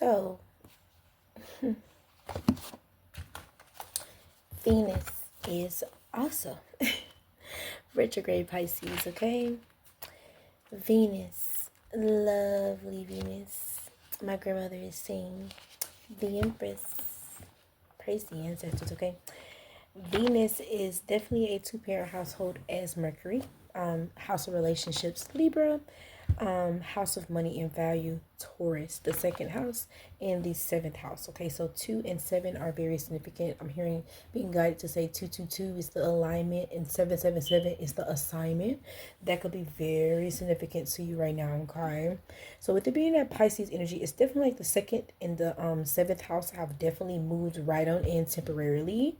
So, Venus is also retrograde Pisces, okay? Venus, lovely Venus. My grandmother is saying the Empress. Praise the ancestors, okay? Venus is definitely a two-parent household as Mercury. House of relationships, Libra. House of money and value, Taurus, the second house, and the seventh house. Okay, so 2 and 7 are very significant. I'm hearing being guided to say 222 is the alignment and 777 is the assignment. That could be very significant to you right now. Okay, so with it being that Pisces energy, it's definitely like the second and the seventh house have definitely moved right on in temporarily,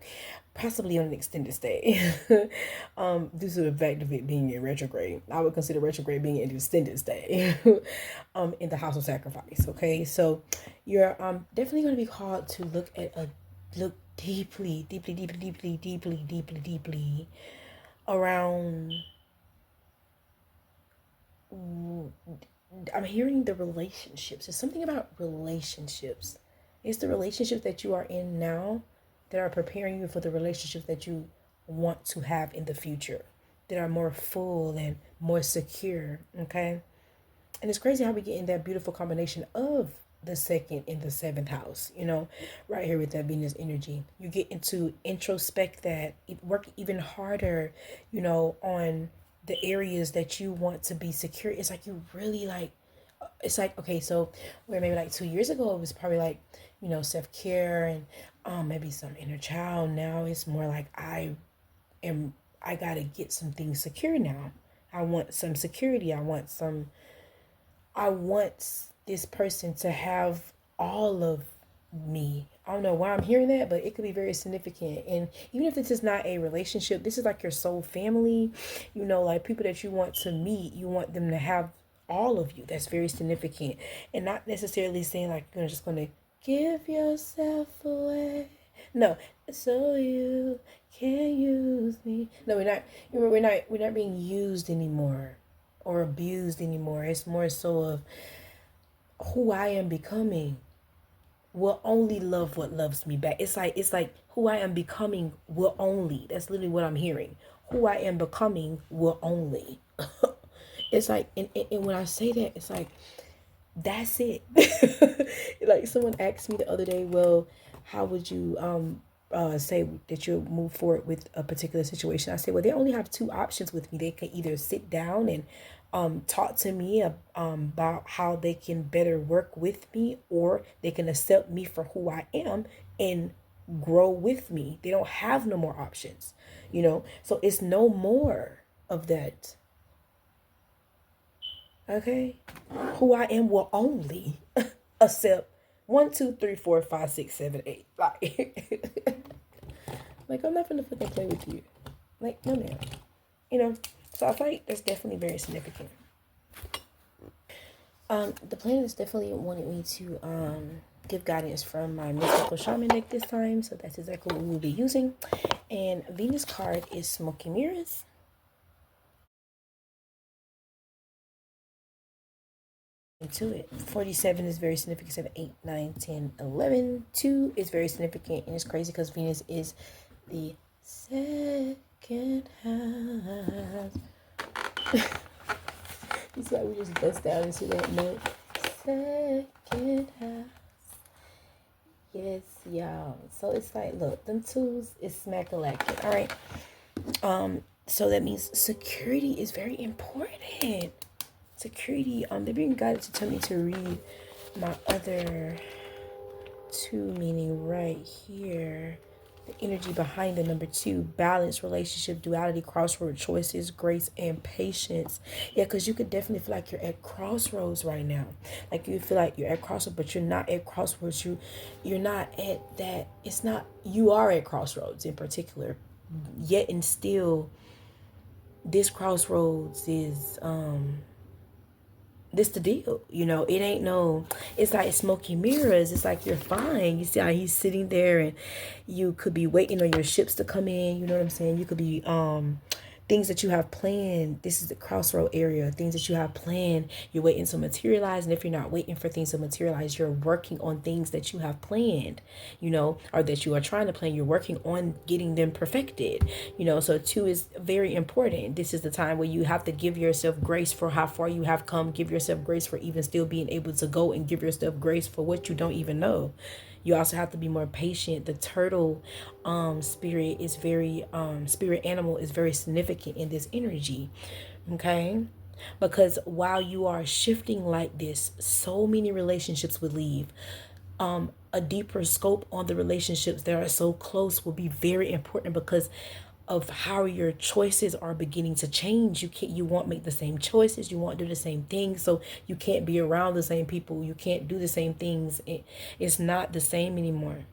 possibly on an extended stay. Due to the fact of it being in retrograde. I would consider retrograde being an extended stay in the house of sacrifice. Okay, so you're definitely going to be called to look deeply around. I'm hearing the relationships. There's something about relationships. It's the relationships that you are in now that are preparing you for the relationships that you want to have in the future, that are more full and more secure. Okay, and it's crazy how we get in that beautiful combination of the second and the seventh house, right here with that Venus energy. You get into introspect that, work even harder, on the areas that you want to be secure. It's like you really like, it's like, okay, so where maybe like 2 years ago it was probably like, self-care and maybe some inner child. Now it's more like I gotta get some things secure now. I want some security. I want this person to have all of me. I don't know why I'm hearing that, but it could be very significant. And even if this is not a relationship, this is like your soul family, like people that you want to meet, you want them to have all of you. That's very significant. And not necessarily saying like you're just going to give yourself away. No, so you can use me. No, we're not being used anymore or abused anymore. It's more so of who I am becoming will only love what loves me back. It's like who I am becoming will only. That's literally what I'm hearing. Who I am becoming will only. It's like, and when I say that, it's like, that's it. Like someone asked me the other day, well, how would you say that you'll move forward with a particular situation? I said, well, they only have two options with me. They can either sit down and talk to me about how they can better work with me, or they can accept me for who I am and grow with me. They don't have no more options, so it's no more of that. Okay, who I am will only accept 1, 2, 3, 4, 5, 6, 7, 8. Like I'm not gonna fucking play with you. Like, no man. So I feel like that's definitely very significant. The planet is definitely wanting me to give guidance from my mystical shaman deck this time, so that's exactly what we will be using. And Venus card is Smoky Mirrors. To it. 47 is very significant. 7, 8, 9, 10, 11. 2 is very significant, and it's crazy because Venus is the second house. It's like we just bust down into that note. Second house. Yes, y'all. So it's like, look, them twos is smack-a-lacking. All right. So that means security is very important. Security. They're being guided to tell me to read my other two, meaning right here. The energy behind the number 2, balance, relationship, duality, crossroad choices, grace, and patience. Yeah, because you could definitely feel like you're at crossroads right now. Like you feel like you're at crossroads, but you're not at crossroads. You're not at that. It's not, you are at crossroads in particular. Yet and still, this crossroads is this the deal, it ain't no, it's like smoky mirrors. It's like you're fine. You see how he's sitting there, and you could be waiting on your ships to come in, you know what I'm saying? You could be things that you have planned. This is the crossroad area. Things that you have planned, you're waiting to materialize. And if you're not waiting for things to materialize, you're working on things that you have planned, or that you are trying to plan. You're working on getting them perfected, So 2 is very important. This is the time where you have to give yourself grace for how far you have come. Give yourself grace for even still being able to go, and give yourself grace for what you don't even know. You also have to be more patient. The turtle spirit is very spirit animal is very significant in this energy. Okay? Because while you are shifting like this, so many relationships would leave. A deeper scope on the relationships that are so close will be very important, because of how your choices are beginning to change. You won't make the same choices, you won't do the same things, so you can't be around the same people, you can't do the same things. It's not the same anymore.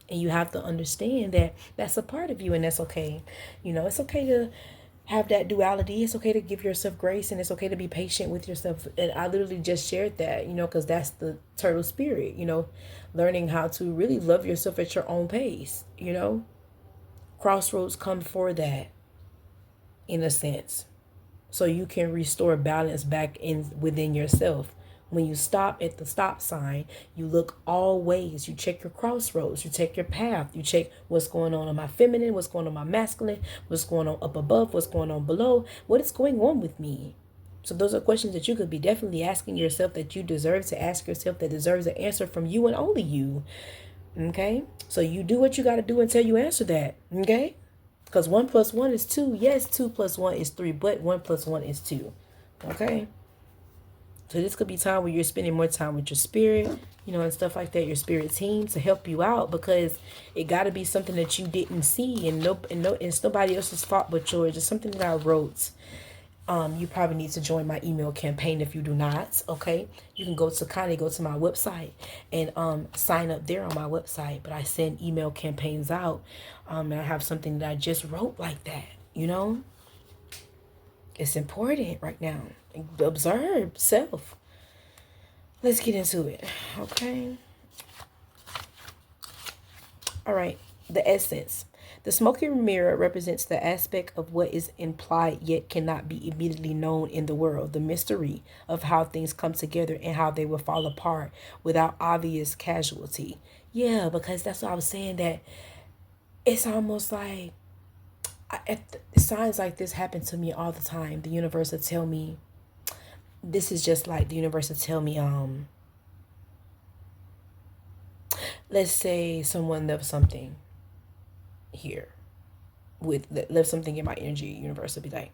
And you have to understand that that's a part of you, and that's okay. It's okay to have that duality. It's okay to give yourself grace, and it's okay to be patient with yourself. And I literally just shared that, because that's the turtle spirit, learning how to really love yourself at your own pace. Crossroads come for that, in a sense, so you can restore balance back within yourself. When you stop at the stop sign, you look all ways. You check your crossroads. You check your path. You check what's going on in my feminine, what's going on in my masculine, what's going on up above, what's going on below, what is going on with me. So those are questions that you could be definitely asking yourself, that you deserve to ask yourself, that deserves an answer from you and only you. Okay? So you do what you got to do until you answer that. Okay? Because 1 + 1 is 2. Yes, 2 + 1 is 3, but 1 + 1 is 2. Okay? So this could be time where you're spending more time with your spirit, and stuff like that, your spirit team, to help you out, because it got to be something that you didn't see, and it's nobody else's fault but yours. It's something that I wrote. You probably need to join my email campaign if you do not. Okay, you can go to my website and sign up there on my website. But I send email campaigns out, and I have something that I just wrote like that. It's important right now. Observe self. Let's get into it. Okay. All right. The essence. The smoky mirror represents the aspect of what is implied yet cannot be immediately known in the world. The mystery of how things come together and how they will fall apart without obvious casualty. Yeah, because that's what I was saying, that it's almost like signs like this happen to me all the time. The universe will tell me, this is just like the universe will tell me, let's say someone left something here, left something in my energy. Universe will be like,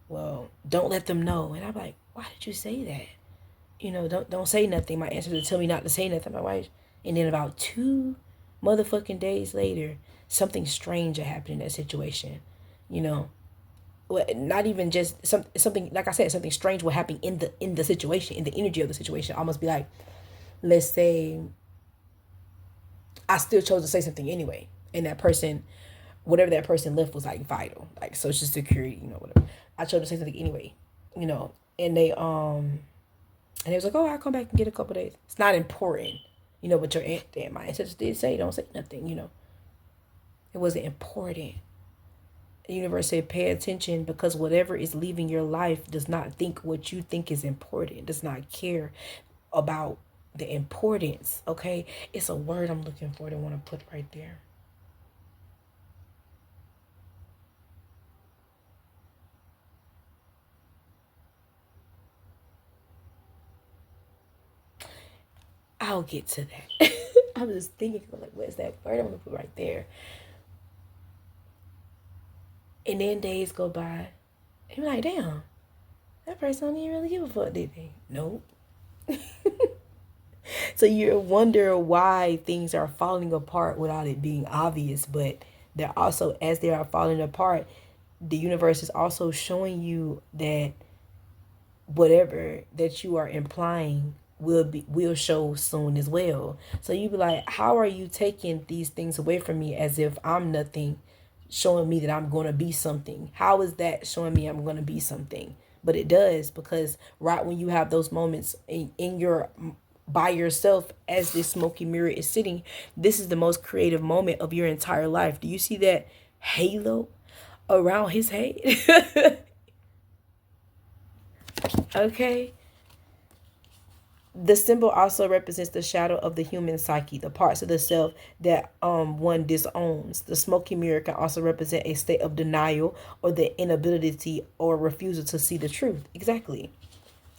well, don't let them know. And I'm like, why did you say that? Don't say nothing. My answer is tell me not to say nothing. My wife. And then about 2 motherfucking days later, something strange had happened in that situation. Well, not even just something, like I said, something strange will happen in the situation, in the energy of the situation. Almost be like, let's say I still chose to say something anyway, and that person, whatever that person left, was like vital, like Social Security, whatever. I chose to say something anyway, and they was like, oh, I'll come back and get a couple days. It's not important, but your aunt and my ancestors did say don't say nothing, It wasn't important. The universe said pay attention, because whatever is leaving your life does not think what you think is important, does not care about the importance. Okay, it's a word I'm looking for that I want to put right there. I'll get to that. I was just thinking, like, where's that word I'm gonna put right there? And then days go by, and you're like, damn, that person don't even really give a fuck, did they? Nope. So you wonder why things are falling apart without it being obvious, but they're also, as they are falling apart, the universe is also showing you that whatever that you are implying will show soon as well. So you be like, how are you taking these things away from me as if I'm nothing, showing me that I'm going to be something? How is that showing me I'm going to be something? But it does, because right when you have those moments in your by yourself, as this smoky mirror is sitting, this is the most creative moment of your entire life. Do you see that halo around his head. Okay. The symbol also represents the shadow of the human psyche, the parts of the self that one disowns. The smoky mirror can also represent a state of denial or the inability or refusal to see the truth. Exactly.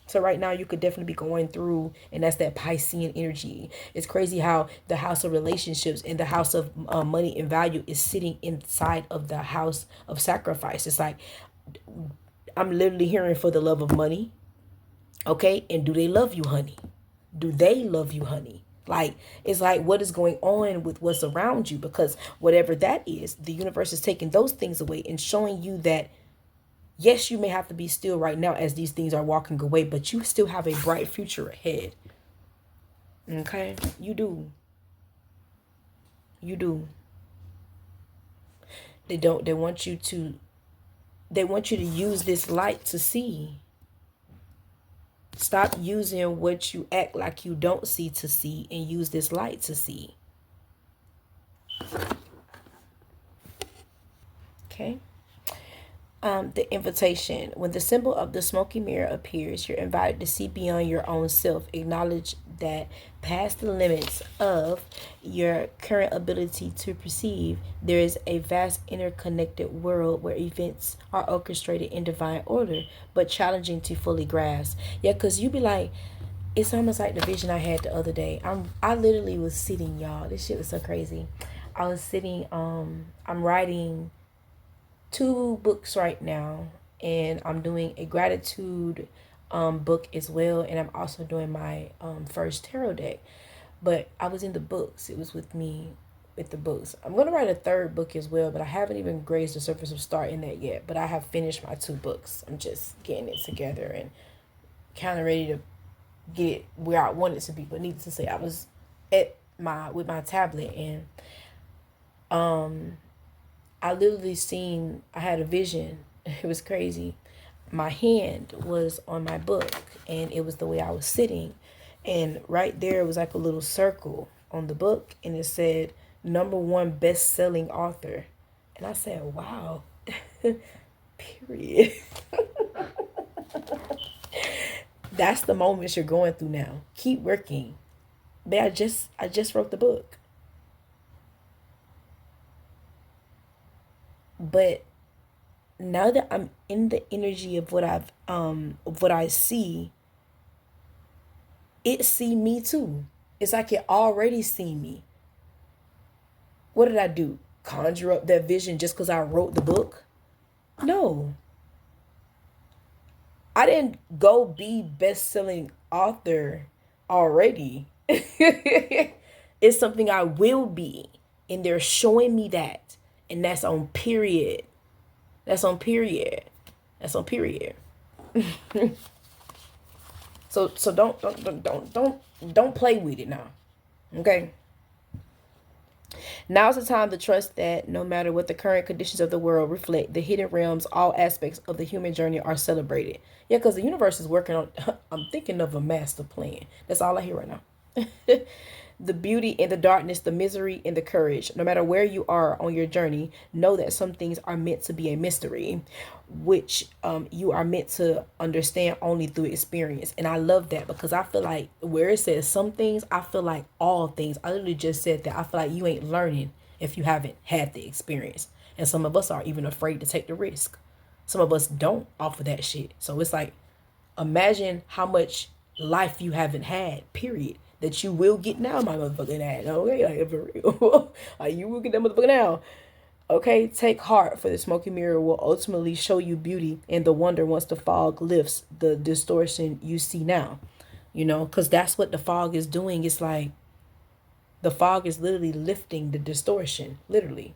So right now you could definitely be going through, and that's that Piscean energy. It's crazy how the house of relationships and the house of money and value is sitting inside of the house of sacrifice. It's like I'm literally hearing for the love of money. Okay, and do they love you, honey? Do they love you, honey? Like, it's like, what is going on with what's around you? Because whatever that is, the universe is taking those things away and showing you that, yes, you may have to be still right now as these things are walking away, but you still have a bright future ahead. Okay? You do. You do. They want you to use this light to see. Stop using what you act like you don't see to see and use this light to see. Okay. The invitation. When the symbol of the smoky mirror appears, you're invited to see beyond your own self. Acknowledge that past the limits of your current ability to perceive, there is a vast interconnected world where events are orchestrated in divine order, but challenging to fully grasp. Yeah, because you be like, it's almost like the vision I had the other day. I literally was sitting, y'all. This shit was so crazy. I was sitting, I'm writing 2 books right now, and I'm doing a gratitude book as well, and I'm also doing my first tarot deck. But I was in the books. It was with me with the books. I'm going to write a 3rd book as well, but I haven't even grazed the surface of starting that yet. But I have finished my 2 books. I'm just getting it together and kind of ready to get where I want it to be. But needless to say, I was with my tablet, and I literally I had a vision. It was crazy. My hand was on my book, and it was the way I was sitting. And right there was like a little circle on the book, and it said #1 best-selling author. And I said, wow. Period. That's the moments you're going through now. Keep working. But I just wrote the book. But now that I'm in the energy of what I see, it see me too. It's like it already see me. What did I do? Conjure up that vision just because I wrote the book? No. I didn't go be best-selling author already. It's something I will be. And they're showing me that. And that's on period. That's on period. That's on period. So don't play with it now. Okay? Now's the time to trust that no matter what the current conditions of the world reflect, the hidden realms, all aspects of the human journey are celebrated. Yeah, because the universe is working on, I'm thinking of a master plan. That's all I hear right now. The beauty in the darkness, the misery in the courage. No matter where you are on your journey, know that some things are meant to be a mystery, which you are meant to understand only through experience. And I love that, because I feel like where it says some things, I feel like all things. I literally just said that. I feel like you ain't learning if you haven't had the experience. And some of us are even afraid to take the risk. Some of us don't offer that shit. So it's like, imagine how much life you haven't had, period, that you will get now, my motherfucking ass. Okay, like, for real. Like, you will get that motherfucker now. Okay, take heart, for the smoky mirror will ultimately show you beauty and the wonder once the fog lifts the distortion you see now. You know, because that's what the fog is doing. It's like the fog is literally lifting the distortion, literally.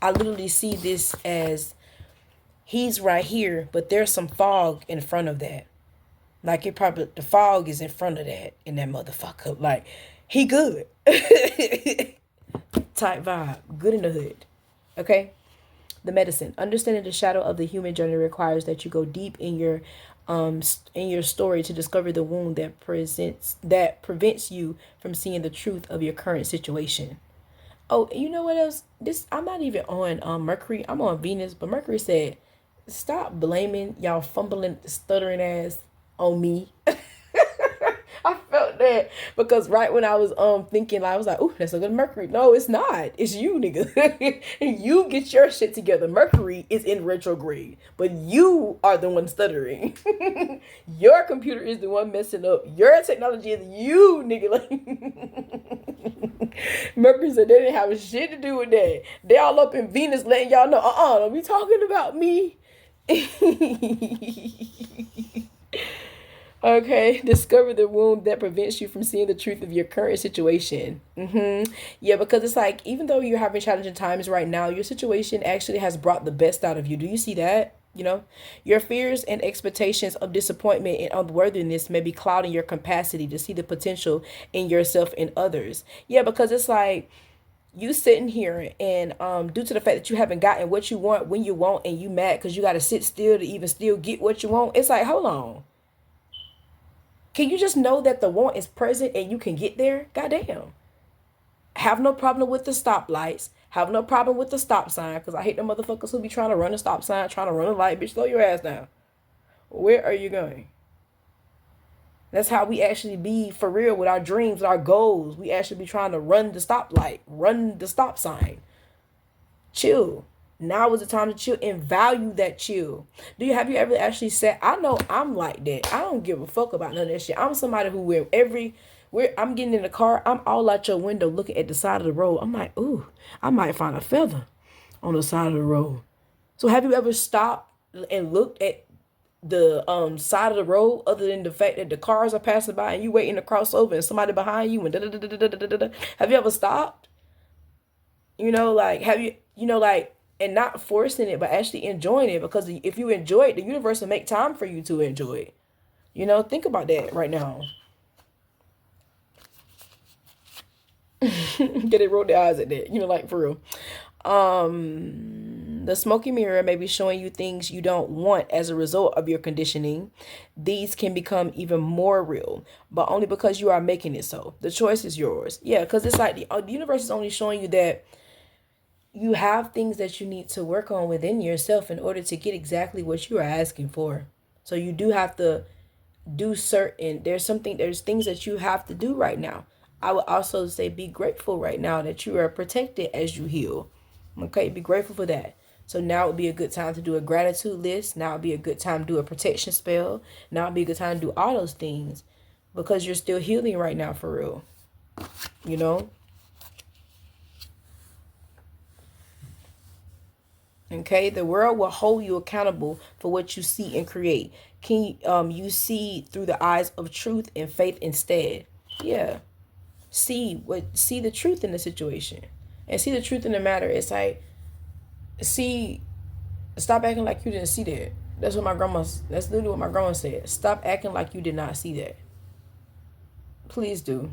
I literally see this as he's right here, but there's some fog in front of that. Like, it probably, the fog is in front of that, in that motherfucker. Like, he good. Type vibe. Good in the hood. Okay? The medicine. Understanding the shadow of the human journey requires that you go deep in your story to discover the wound that prevents you from seeing the truth of your current situation. Oh, you know what else? I'm not even on Mercury. I'm on Venus, but Mercury said, "Stop blaming y'all fumbling, stuttering ass on me." I felt that because right when I was thinking, I was like, "Ooh, that's a good Mercury." No, it's not. It's you, nigga. You get your shit together. Mercury is in retrograde, but you are the one stuttering. Your computer is the one messing up. Your technology is you, nigga. Like Mercury said they didn't have shit to do with that. They all up in Venus letting y'all know, don't be talking about me. Okay, discover the wound that prevents you from seeing the truth of your current situation. Yeah, because it's like, even though you're having challenging times right now, your situation actually has brought the best out of you. Do you see that? Your fears and expectations of disappointment and unworthiness may be clouding your capacity to see the potential in yourself and others. Yeah, because it's like you sitting here and due to the fact that you haven't gotten what you want when you want, and you mad because you got to sit still to even still get what you want. It's like, hold on. Can you just know that the want is present and you can get there? Goddamn. Have no problem with the stoplights. Have no problem with the stop sign. Because I hate the motherfuckers who be trying to run a stop sign, trying to run a light. Bitch, slow your ass down. Where are you going? That's how we actually be for real with our dreams, with our goals. We actually be trying to run the stoplight, run the stop sign. Chill. Now is the time to chill and value that chill. Have you ever actually said, I know I'm like that. I don't give a fuck about none of that shit. I'm somebody who where I'm getting in the car, I'm all out your window looking at the side of the road. I'm like, ooh, I might find a feather on the side of the road. So have you ever stopped and looked at the side of the road, other than the fact that the cars are passing by and you waiting to cross over and somebody behind you and da da da da da da da da? Have you ever stopped? Like, have you, like, and not forcing it, but actually enjoying it? Because if you enjoy it, the universe will make time for you to enjoy it. Think about that right now. Get it, roll the eyes at that, like, for real. The smoky mirror may be showing you things you don't want as a result of your conditioning. These can become even more real, but only because you are making it so. The choice is yours. Yeah, because it's like the universe is only showing you that you have things that you need to work on within yourself in order to get exactly what you are asking for. So you do have to do there's things that you have to do right now. I would also say be grateful right now that you are protected as you heal. Okay, be grateful for that. So now would be a good time to do a gratitude list. Now would be a good time to do a protection spell. Now would be a good time to do all those things because you're still healing right now, for real. Okay, the world will hold you accountable for what you see and create. Can you see through the eyes of truth and faith instead? Yeah. See the truth in the situation. And see the truth in the matter. It's like, stop acting like you didn't see that. That's literally what my grandma said. Stop acting like you did not see that. Please do.